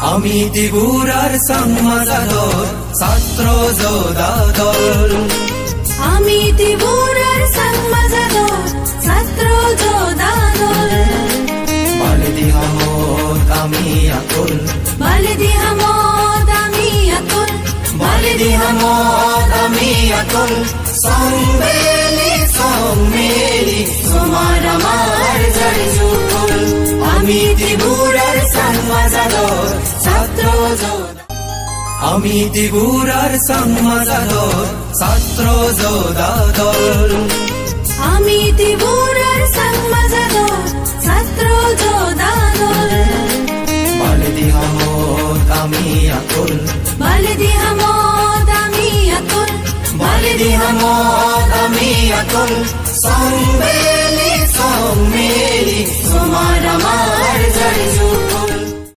আমি ত্রিপুরার সংবাদদাতা ছাত্র যোদ্ধা দল আমি ত্রিপুরার সংবাদদাতা ছাত্র যোদ্ধা দল বালিদি হামদ আমি আকুল বালিদি হামদ আমি আকুল বালিদি হামদ আমি আকুল সম্মেলি তোমার আমার জয় যুগল আমি ত্রিপুরার সংবাদদাতা ছাত্র যোদ্ধা আমি ত্রিপুরার সংবাদদাতা ছাত্র যোদ্ধা দল আমি ত্রিপুরার সংবাদদাতা ছাত্র যোদ্ধা দল বালিদি হামদ আমি আকুল বালিদি হামদ আমি আকুল বালিদি হামদ আমি আকুল সম্মেলি তোমার আমার জয় যুগল